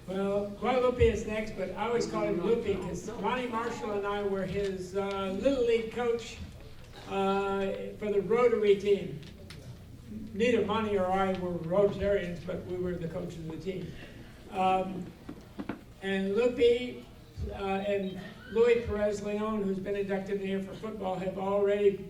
Well, Guadalupe is next, but I always call him Lupe because Ronnie Marshall and I were his Little League coach for the Rotary team. Neither Monty or I were Rotarians, but we were the coaches of the team. And Lupe and Louis Perez Leon, who's been inducted in here for football, have already,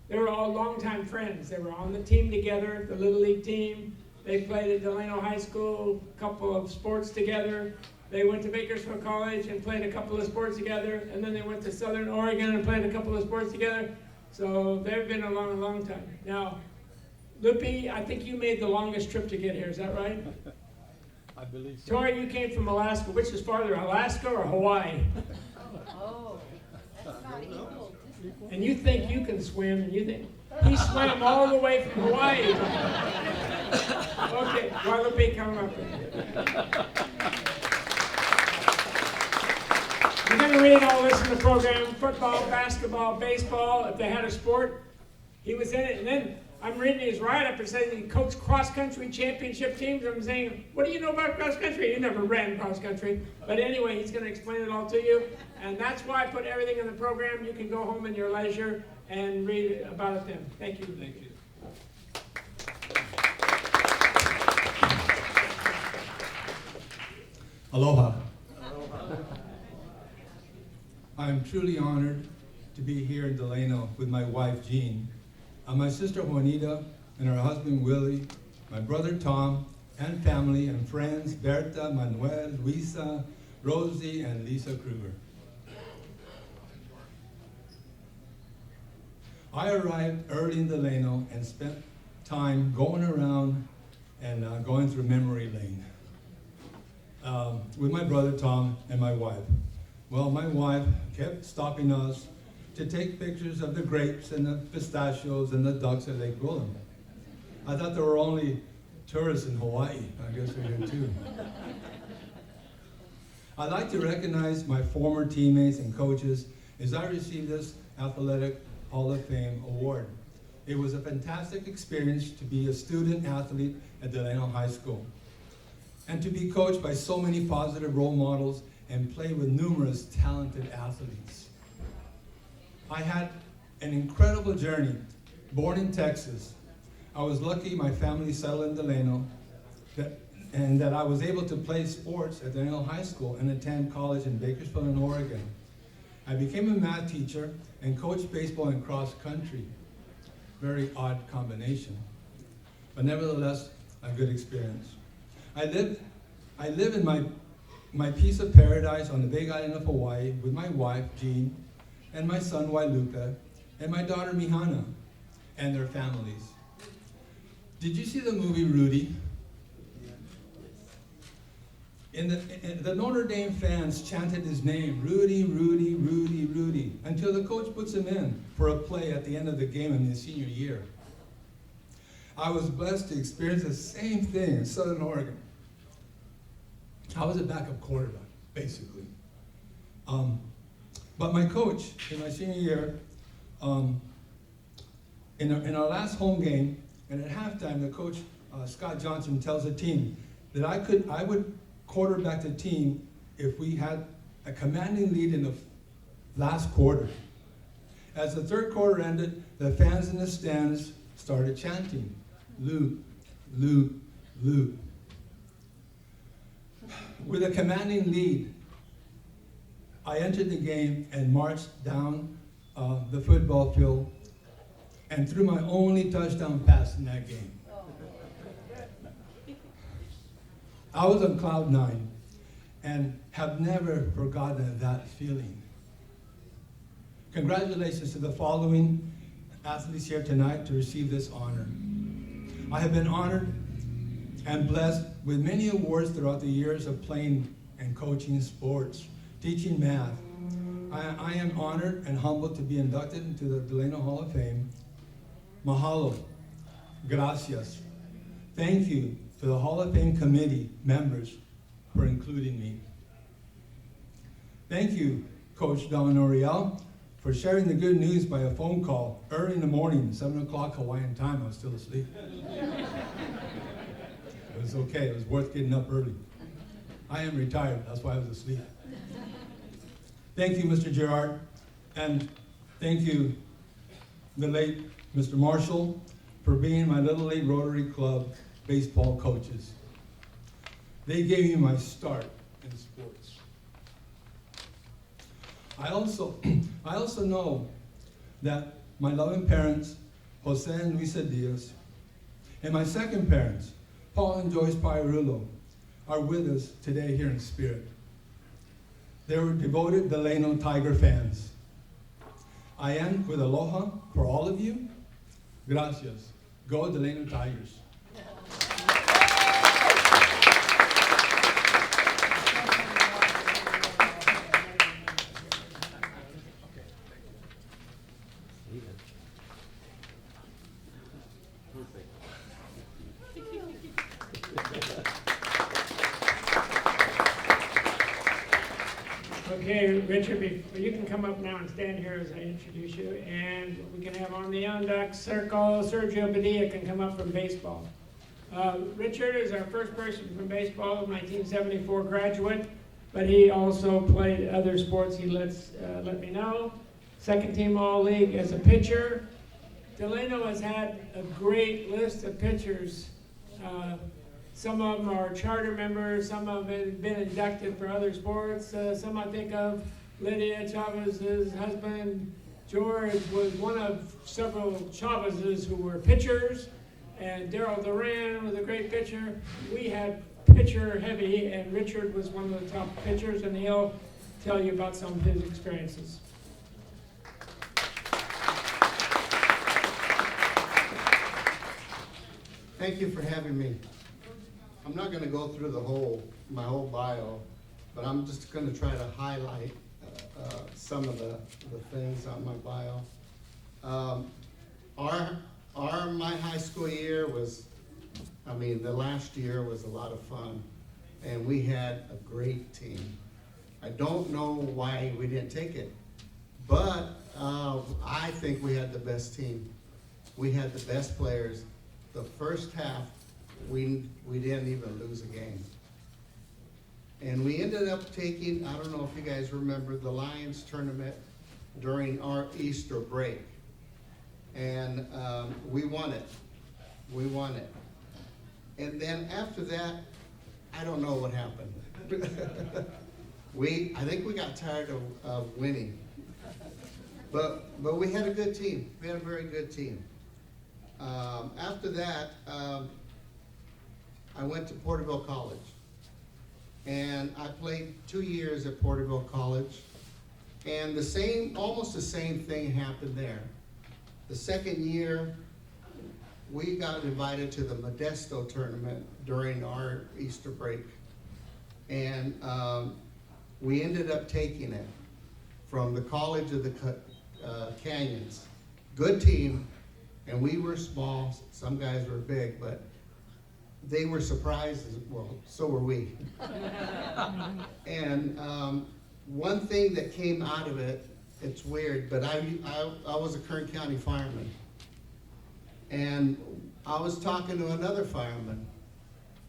they were all longtime friends. They were on the team together, the Little League team. They played at Delano High School, a couple of sports together. They went to Bakersfield College and played a couple of sports together. And then they went to Southern Oregon and played a couple of sports together. So they've been along a long time. Now, Lupe, I think you made the longest trip to get here, is that right? I believe so. Tori, you came from Alaska. Which is farther, Alaska or Hawaii? Oh, that's not equal. And you think you can swim, and you think he swam all the way from Hawaii. Okay, Guadalupe, come up. You're going to read all this in the program: football, basketball, baseball. If they had a sport, he was in it. And then I'm reading his write-up. It says he coached cross-country championship teams. I'm saying, what do you know about cross-country? You never ran cross-country. But anyway, he's going to explain it all to you. And that's why I put everything in the program. You can go home in your leisure and read about it then. Thank you. Thank you. Aloha. I'm truly honored to be here in Delano with my wife, Jean, my sister, Juanita, and her husband, Willie, my brother, Tom, and family and friends, Berta, Manuel, Luisa, Rosie, and Lisa Kruger. I arrived early in Delano and spent time going around and going through memory lane with my brother Tom and my wife. Well, my wife kept stopping us to take pictures of the grapes and the pistachios and the ducks at Lake Willem. I thought there were only tourists in Hawaii. I guess we do too. I'd like to recognize my former teammates and coaches as I received this Athletic Hall of Fame award. It was a fantastic experience to be a student athlete at Delano High School and to be coached by so many positive role models and play with numerous talented athletes. I had an incredible journey. Born in Texas, I was lucky my family settled in Delano and that I was able to play sports at Delano High School and attend college in Bakersfield and Oregon. I became a math teacher and coached baseball and cross country. Very odd combination, but nevertheless, a good experience. I live in my piece of paradise on the Big Island of Hawaii with my wife, Jean, and my son, Guadalupe, and my daughter, Mihana, and their families. Did you see the movie Rudy? The Notre Dame fans chanted his name, Rudy, Rudy, Rudy, Rudy, until the coach puts him in for a play at the end of the game in his senior year. I was blessed to experience the same thing in Southern Oregon. I was a backup quarterback, basically. But my coach in my senior year, in our last home game, and at halftime, the coach, Scott Johnson, tells the team that I would quarterback the team if we had a commanding lead in the last quarter. As the third quarter ended, the fans in the stands started chanting, Lupe, Lupe, Lupe. With a commanding lead, I entered the game and marched down the football field and threw my only touchdown pass in that game. I was on cloud 9 and have never forgotten that feeling. Congratulations to the following athletes here tonight to receive this honor. I have been honored and blessed with many awards throughout the years of playing and coaching sports, teaching math. I am honored and humbled to be inducted into the Delano Hall of Fame. Mahalo. Gracias. Thank you to the Hall of Fame committee members for including me. Thank you, Coach Don Oriel, for sharing the good news by a phone call early in the morning, 7 o'clock Hawaiian time. I was still asleep. It was okay. It was worth getting up early. I am retired, that's why I was asleep. Thank you, Mr. Gerard, and thank you, the late Mr. Marshall, for being my Little League Rotary Club baseball coaches. They gave me my start in sports. I also know that my loving parents, Jose and Luisa Diaz, and my second parents, Paul and Joyce Piarulo, are with us today here in spirit. They were devoted Delano Tiger fans. I end with aloha for all of you. Gracias. Go Delano Tigers. Okay, Richard, you can come up now and stand here as I introduce you, and we can have on the induct circle, Sergio Padilla can come up from baseball. Richard is our first person from baseball, 1974 graduate, but he also played other sports, he let me know. Second team All-League as a pitcher. Delano has had a great list of pitchers. Some of them are charter members, some of them have been inducted for other sports. Some I think of, Lydia Chavez's husband, George, was one of several Chavez's who were pitchers, and Darryl Duran was a great pitcher. We had pitcher heavy, and Richard was one of the top pitchers, and he'll tell you about some of his experiences. Thank you for having me. I'm not going to go through my whole bio, but I'm just going to try to highlight some of the things on my bio. My high school year was, the last year was a lot of fun, and we had a great team. I don't know why we didn't take it, but I think we had the best team. We had the best players. The first half, we didn't even lose a game. And we ended up taking, I don't know if you guys remember, the Lions tournament during our Easter break. And we won it. We won it. And then after that, I don't know what happened. I think we got tired of winning. But we had a good team. We had a very good team. After that, I went to Porterville College, and I played 2 years at Porterville College, and almost the same thing happened there. The second year, we got invited to the Modesto tournament during our Easter break, and we ended up taking it from the College of the Canyons. Good team, and we were small, some guys were big, but they were surprised, well, so were we. And one thing that came out of it, it's weird, but I was a Kern County fireman. And I was talking to another fireman,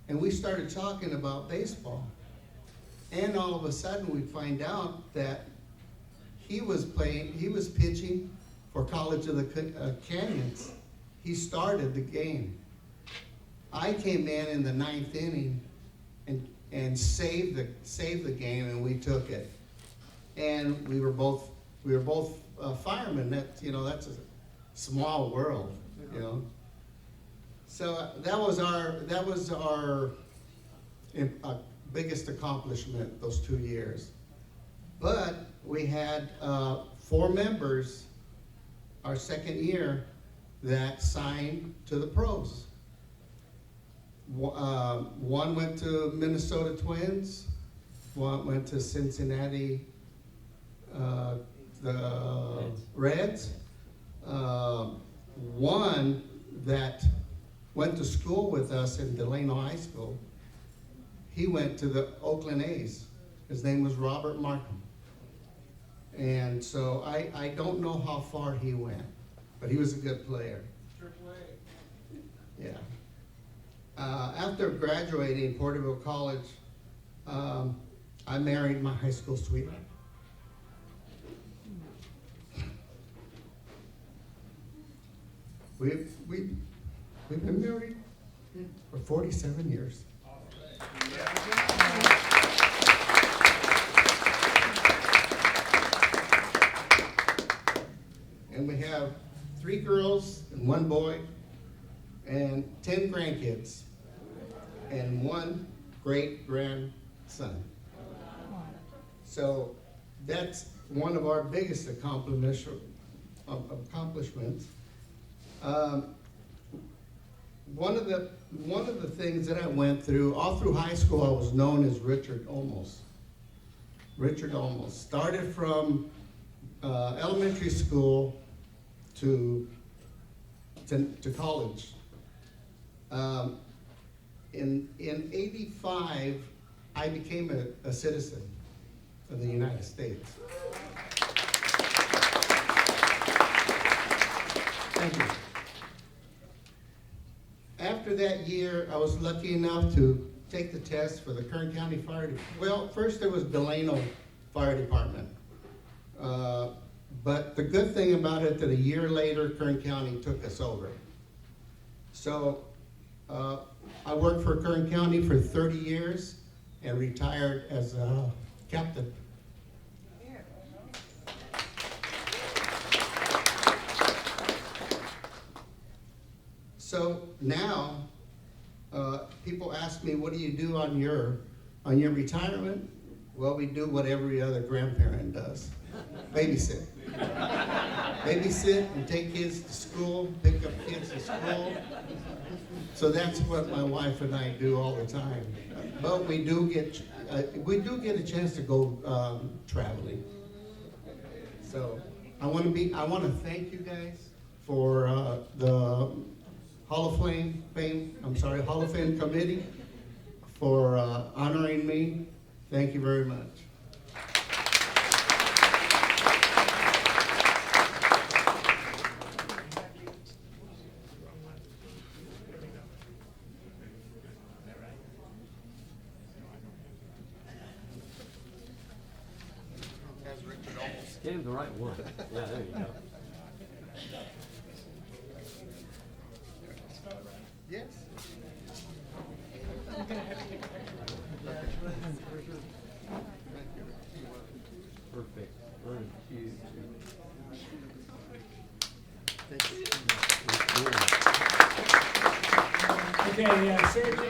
and we started talking about baseball. And all of a sudden we find out that he was pitching for College of the Canyons. He started the game. I came in the 9th inning and saved the game, and we took it. And we were both firemen. That's a small world, So that was our biggest accomplishment those 2 years. But we had 4 members our second year that signed to the pros. One went to Minnesota Twins, one went to Cincinnati, the Reds. One that went to school with us in Delano High School, he went to the Oakland A's. His name was Robert Markham. And so I don't know how far he went, but he was a good player. Yeah. After graduating Porterville College, I married my high school sweetheart. We've been married for 47 years. And we have 3 girls and 1 boy and 10 grandkids and 1 great-grandson. So that's one of our biggest accomplishments. One of the things that I went through, all through high school, I was known as Richard Olmos. Richard Olmos. Started from elementary school to college. In '85, I became a citizen of the United States. Thank you. After that year, I was lucky enough to take the test for the Kern County Fire Department. Well, first there was Delano Fire Department. But the good thing about it, that a year later, Kern County took us over. So I worked for Kern County for 30 years and retired as a captain. So now, people ask me, what do you do on your retirement? Well, we do what every other grandparent does. Babysit. Babysit and take kids to school, pick up kids to school. So that's what my wife and I do all the time. But we do get a chance to go traveling. So I want to thank you guys for the Hall of Fame committee for honoring me. Thank you very much. Stand the right one. Yeah, there you go. Yes. Perfect. 1, 2, 3. Thank you. Okay, Sergeant.